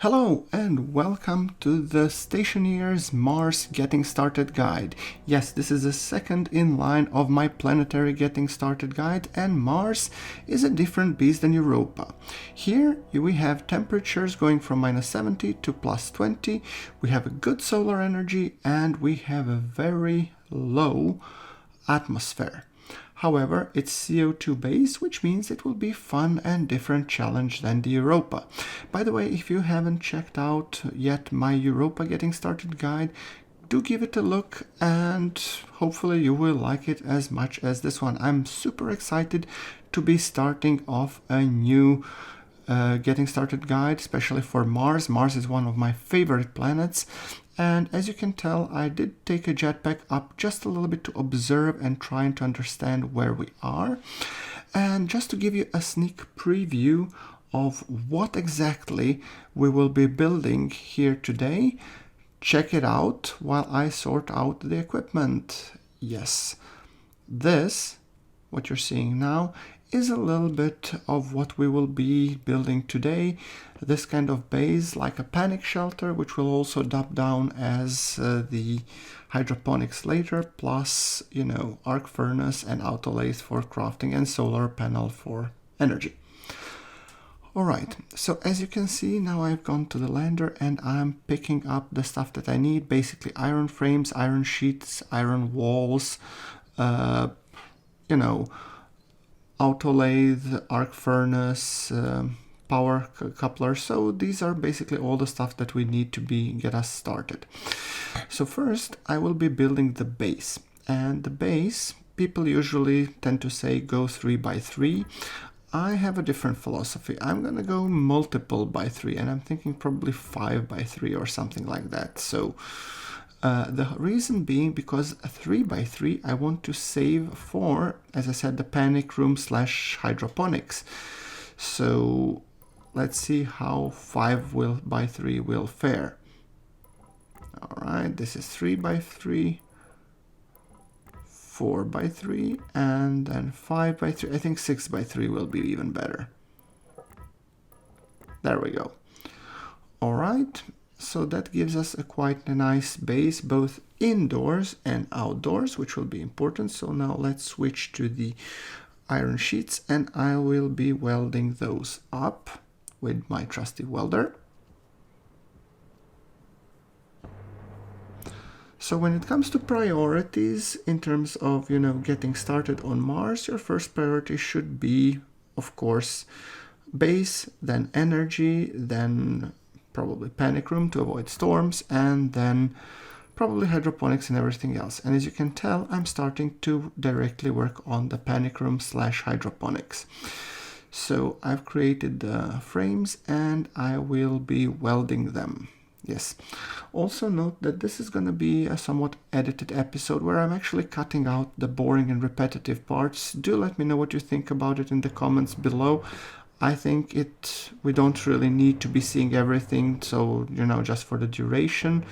Hello and welcome to the Stationeers Mars Getting Started guide. Yes, this is the second in line of my planetary Getting Started guide, and Mars is a different beast than Europa. Here we have temperatures going from -70 to +20, we have a good solar energy, and we have a very low atmosphere. However, it's CO2 based, which means it will be fun and different challenge than the Europa. By the way, if you haven't checked out yet my Europa Getting Started guide, do give it a look and hopefully you will like it as much as this one. I'm super excited to be starting off a new Getting Started guide, especially for Mars. Mars is one of my favorite planets. And as you can tell, I did take a jetpack up just a little bit to observe and trying to understand where we are. And just to give you a sneak preview of what exactly we will be building here today, check it out while I sort out the equipment. Yes, this, what you're seeing now, is a little bit of what we will be building today. This kind of base, like a panic shelter, which will also dub down as the hydroponics later, plus, Arc Furnace and Autolaythe for crafting and solar panel for energy. Alright, so as you can see, now I've gone to the lander and I'm picking up the stuff that I need, basically iron frames, iron sheets, iron walls, Autolaythe, Arc Furnace, power coupler. So these are basically all the stuff that we need to get us started. So first I will be building the base, and the base, people usually tend to say go 3 by 3. I have a different philosophy. I'm gonna go multiple by 3, and I'm thinking probably 5 by 3 or something like that. So the reason being because a 3 by 3 I want to save for, as I said, the panic room / hydroponics. So let's see how 5 by 3 will fare. Alright, this is 3 by 3, 4 by 3, and then 5 by 3. I think 6 by 3 will be even better. There we go. Alright. So that gives us quite a nice base, both indoors and outdoors, which will be important. So now let's switch to the iron sheets, and I will be welding those up with my trusty welder. So when it comes to priorities, in terms of, getting started on Mars, your first priority should be, of course, base, then energy, then probably panic room to avoid storms, and then probably hydroponics and everything else. And as you can tell, I'm starting to directly work on the panic room / hydroponics. So I've created the frames and I will be welding them. Yes. Also note that this is going to be a somewhat edited episode where I'm actually cutting out the boring and repetitive parts. Do let me know what you think about it in the comments below. I think we don't really need to be seeing everything, so, just for the duration.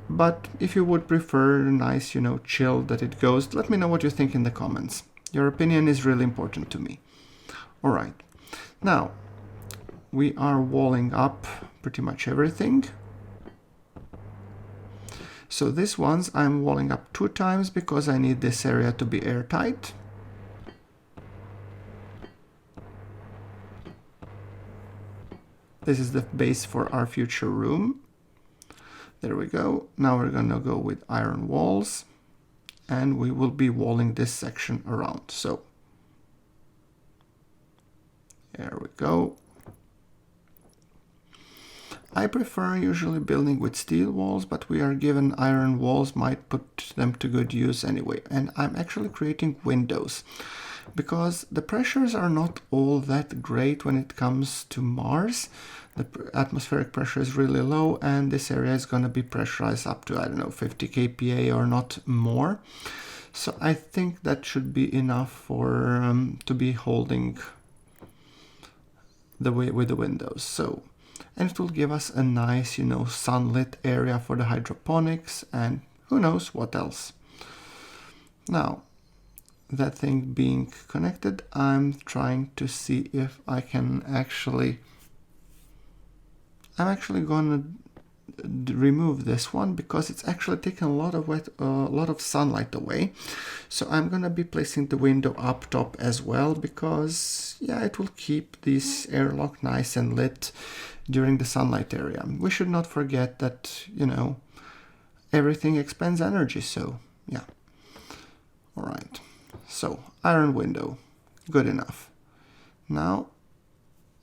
But if you would prefer nice, chill that it goes, let me know what you think in the comments. Your opinion is really important to me. Alright, now we are walling up pretty much everything. So these ones I'm walling up 2 times because I need this area to be airtight. This is the base for our future room. There we go. Now we're gonna go with iron walls, and we will be walling this section around. So there we go. I prefer usually building with steel walls, but we are given iron walls, might put them to good use anyway. And I'm actually creating windows, because the pressures are not all that great when it comes to Mars. The atmospheric pressure is really low, and this area is going to be pressurized up to, 50 kPa or not more. So I think that should be enough for to be holding the way with the windows. So, and it will give us a nice, sunlit area for the hydroponics, and who knows what else. Now, that thing being connected, I'm trying to see if I can actually I'm actually gonna remove this one because it's actually taken a lot of sunlight away. So I'm gonna be placing the window up top as well, because yeah, it will keep this airlock nice and lit during the sunlight area. We should not forget that, you know, everything expends energy, so yeah. All right, so iron window, good enough. Now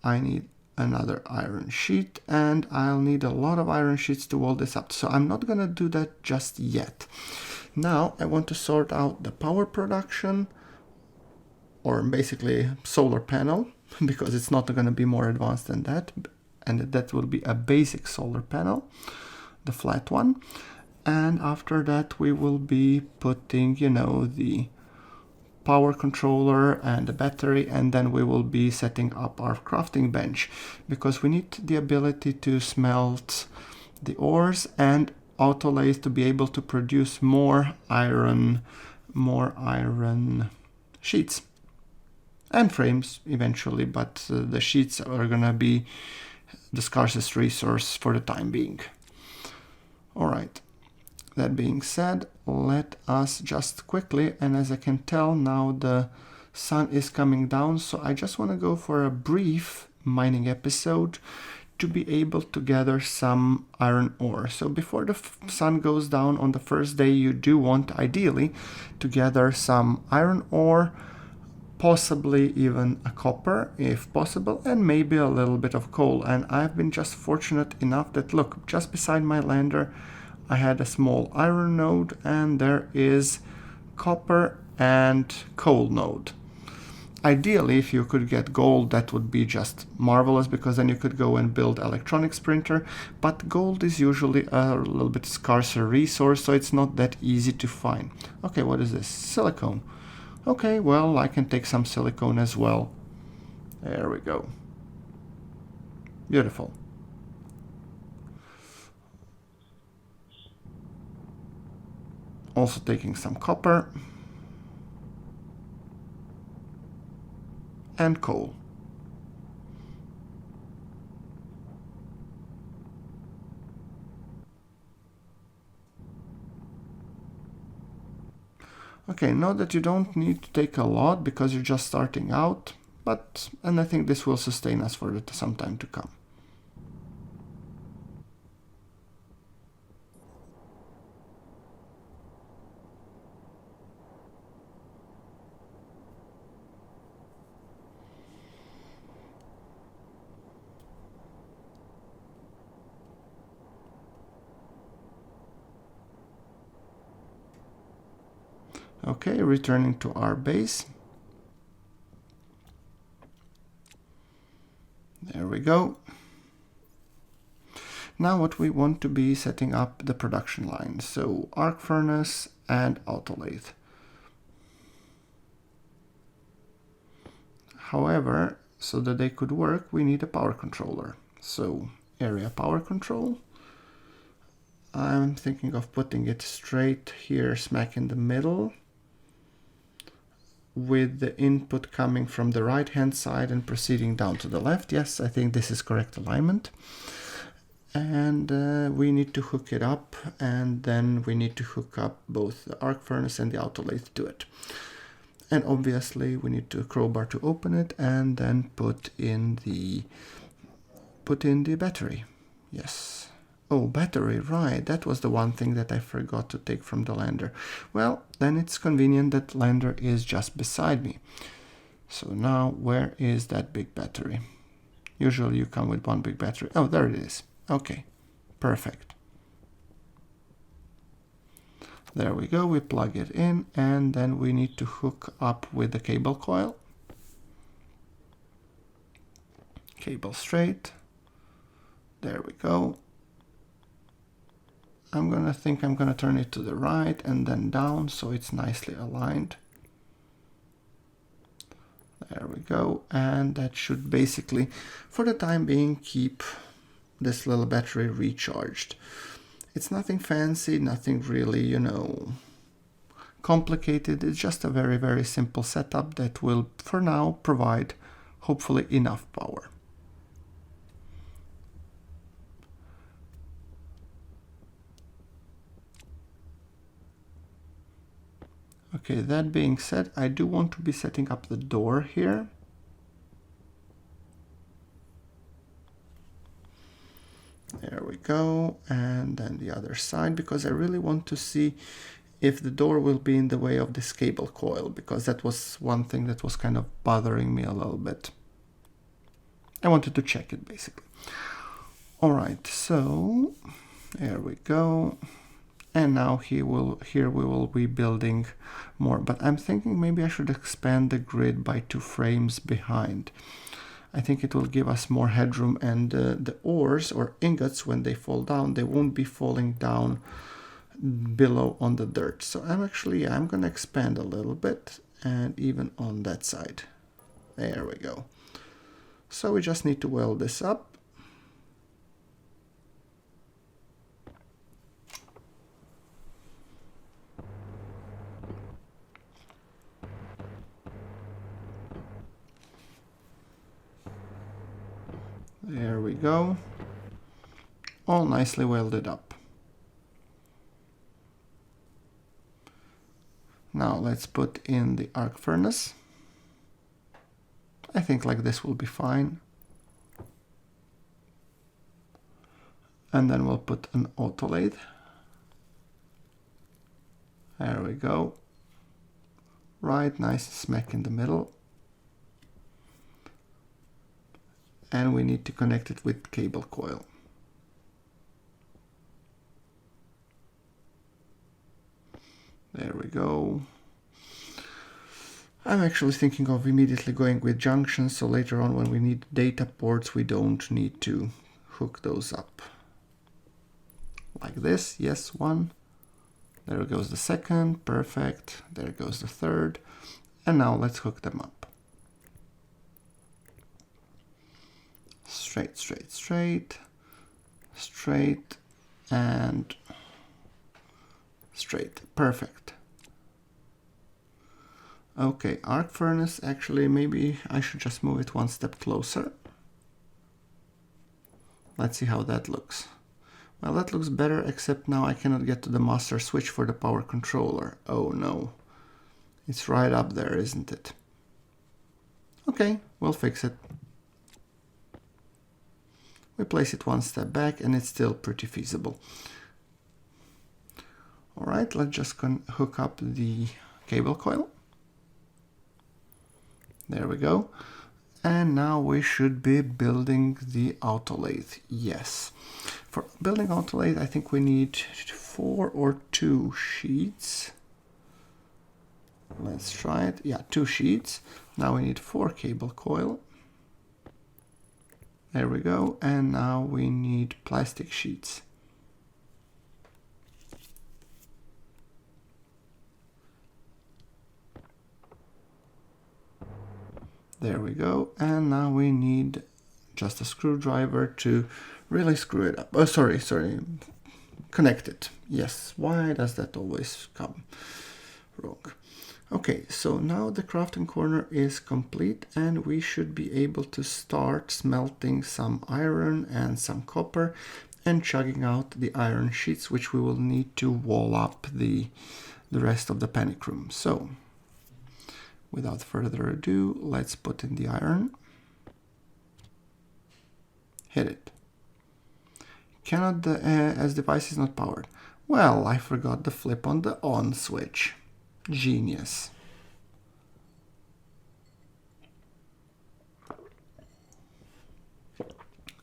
I need another iron sheet, and I'll need a lot of iron sheets to wall this up, so I'm not gonna do that just yet. Now I want to sort out the power production, or basically solar panel, because it's not gonna be more advanced than that, and that will be a basic solar panel, the flat one. And after that we will be putting, you know, the power controller and the battery, and then we will be setting up our crafting bench, because we need the ability to smelt the ores and autolaythe to be able to produce more iron sheets and frames eventually, but the sheets are gonna be the scarcest resource for the time being. All right. That being said, let us just quickly, and as I can tell now the sun is coming down, so I just want to go for a brief mining episode to be able to gather some iron ore. So before the sun goes down on the first day, you do want ideally to gather some iron ore, possibly even a copper if possible, and maybe a little bit of coal. And I've been just fortunate enough that, look, just beside my lander I had a small iron node, and there is copper and coal node. Ideally, if you could get gold, that would be just marvelous, because then you could go and build electronics printer, but gold is usually a little bit scarcer resource, so it's not that easy to find. Okay, what is this? Silicone. Okay, well, I can take some silicone as well. There we go. Beautiful. Also taking some copper and coal. Okay, know that you don't need to take a lot because you're just starting out, and I think this will sustain us for some time to come. Okay, returning to our base. There we go. Now what we want to be setting up the production line. So Arc Furnace and Autolaythe. However, so that they could work, we need a power controller. So area power control. I'm thinking of putting it straight here, smack in the middle, with the input coming from the right hand side and proceeding down to the left. Yes, I think this is correct alignment. And we need to hook it up, and then we need to hook up both the Arc Furnace and the Autolaythe to it. And obviously we need to crowbar to open it, and then put in the battery. Yes. Oh, battery, right. That was the one thing that I forgot to take from the lander. Well, then it's convenient that lander is just beside me. So now, where is that big battery? Usually you come with one big battery. Oh, there it is. Okay, perfect. There we go. We plug it in, and then we need to hook up with the cable coil. Cable straight. There we go. I'm gonna turn it to the right and then down so it's nicely aligned. There we go, and that should basically, for the time being, keep this little battery recharged. It's nothing fancy, nothing really, you know, complicated. It's just a very, very simple setup that will, for now, provide hopefully enough power. Okay, that being said, I do want to be setting up the door here. There we go, and then the other side, because I really want to see if the door will be in the way of this cable coil, because that was one thing that was kind of bothering me a little bit. I wanted to check it basically. All right, so there we go. And now here we will be building more, but I'm thinking maybe I should expand the grid by 2 frames behind. I think it will give us more headroom, and the ores or ingots, when they fall down, they won't be falling down below on the dirt. So I'm gonna expand a little bit, and even on that side. There we go. So we just need to weld this up. There we go. All nicely welded up. Now let's put in the arc furnace. I think like this will be fine. And then we'll put an autolaythe. There we go. Right, nice smack in the middle. And we need to connect it with cable coil. There we go. I'm actually thinking of immediately going with junctions, so later on when we need data ports, we don't need to hook those up. Like this, yes, 1. There goes the 2nd, perfect. There goes the 3rd. And now let's hook them up. Straight, straight, straight, straight, and straight. Perfect. Okay, arc furnace, actually maybe I should just move it 1 step closer. Let's see how that looks. Well, that looks better, except now I cannot get to the master switch for the power controller. Oh no. It's right up there, isn't it? Okay, we'll fix it. We place it 1 step back and it's still pretty feasible. All right, let's just hook up the cable coil. There we go. And now we should be building the autolaythe. Yes. For building autolaythe, I think we need 4 or 2 sheets. Let's try it. Yeah, 2 sheets. Now we need 4 cable coil. There we go. And now we need plastic sheets. There we go. And now we need just a screwdriver to really screw it up. Oh, sorry. Connect it. Yes. Why does that always come wrong? Okay, so now the crafting corner is complete and we should be able to start smelting some iron and some copper and chugging out the iron sheets, which we will need to wall up the rest of the panic room. So without further ado, let's put in the iron. Hit it. Cannot, as device is not powered. Well, I forgot the flip on the on switch. Genius.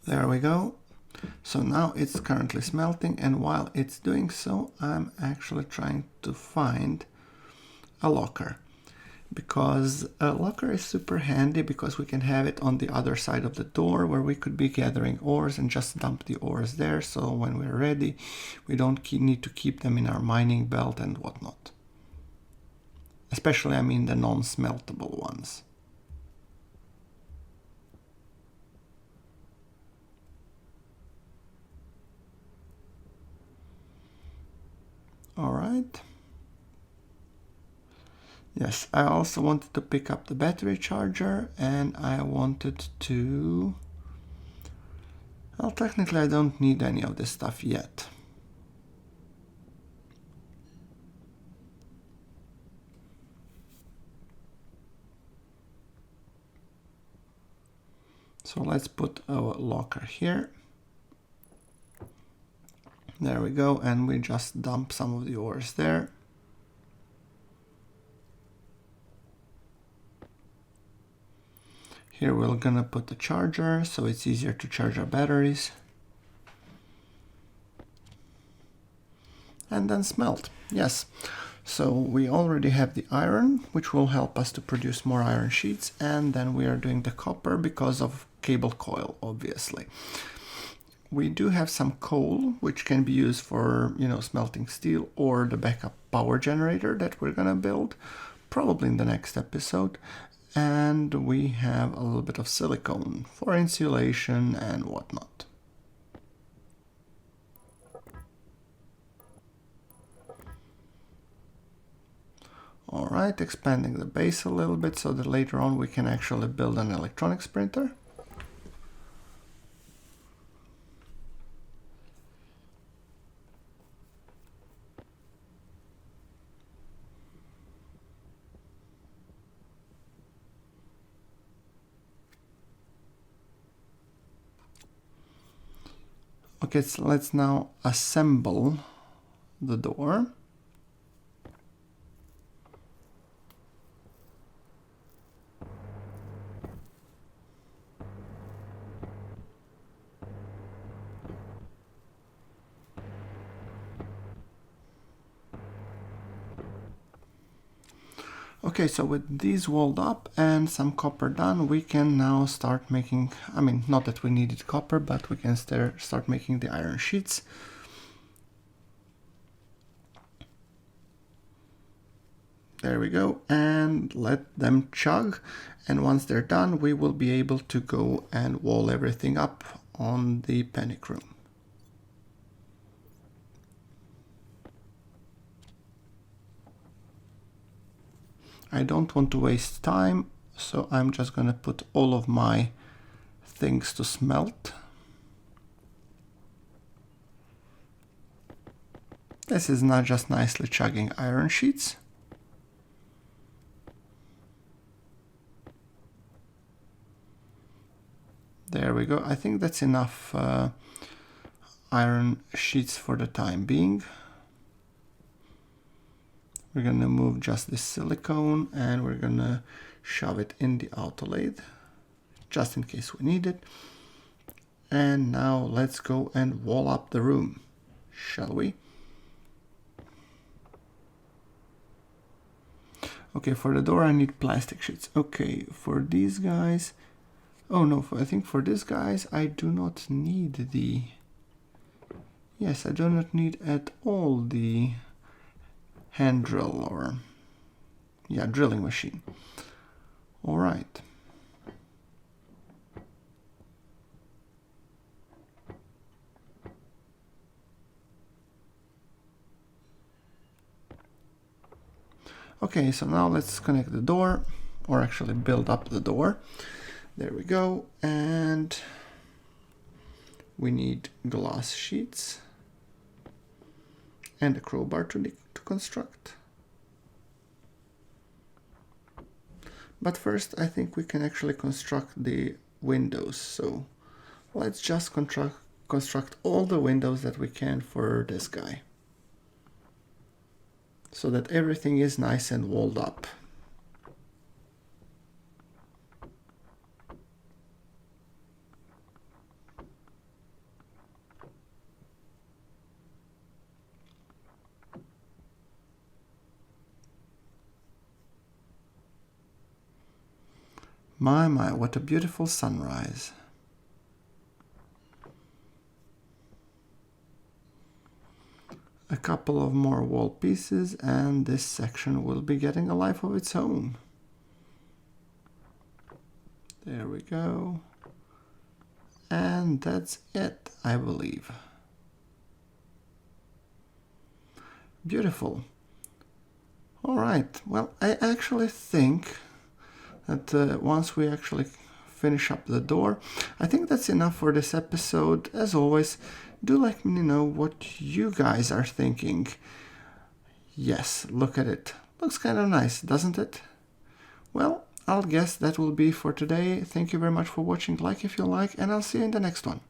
There we go. So now it's currently smelting, and while it's doing so, I'm actually trying to find a locker. Because a locker is super handy because we can have it on the other side of the door where we could be gathering ores and just dump the ores there. So when we're ready, we don't need to keep them in our mining belt and whatnot. Especially, I mean, the non-smeltable ones. All right. Yes, I also wanted to pick up the battery charger, and I wanted to... Well, technically I don't need any of this stuff yet. So let's put our locker here. There we go, and we just dump some of the ores there. Here we're gonna put the charger, so it's easier to charge our batteries. And then smelt, yes. So we already have the iron, which will help us to produce more iron sheets, and then we are doing the copper because of cable coil, obviously. We do have some coal, which can be used for, smelting steel or the backup power generator that we're gonna build, probably in the next episode. And we have a little bit of silicone for insulation and whatnot. All right, expanding the base a little bit so that later on we can actually build an electronics printer. Okay, so let's now assemble the door. Okay, so with these walled up and some copper done, we can now start making, not that we needed copper, but we can start making the iron sheets. There we go, and let them chug. And once they're done, we will be able to go and wall everything up on the panic room. I don't want to waste time, so I'm just gonna put all of my things to smelt. This is not just nicely chugging iron sheets. There we go. I think that's enough iron sheets for the time being. We're gonna move just this silicone and we're gonna shove it in the autolaythe just in case we need it. And now let's go and wall up the room, shall we? Okay, for the door I need plastic sheets. Okay, for these guys, oh no, I think for these guys I do not need the, yes, I do not need at all the hand drill or, yeah, drilling machine. All right. Okay, so now let's connect the door, or actually build up the door. There we go, and we need glass sheets and a crowbar to construct. But first I think we can actually construct the windows, so let's just construct all the windows that we can for this guy, so that everything is nice and walled up. My, what a beautiful sunrise. A couple of more wall pieces and this section will be getting a life of its own. There we go. And that's it, I believe. Beautiful. All right, well, I actually think that once we actually finish up the door, I think that's enough for this episode. As always, do let me know what you guys are thinking. Yes, look at it. Looks kind of nice, doesn't it? Well, I'll guess that will be for today. Thank you very much for watching. Like if you like, and I'll see you in the next one.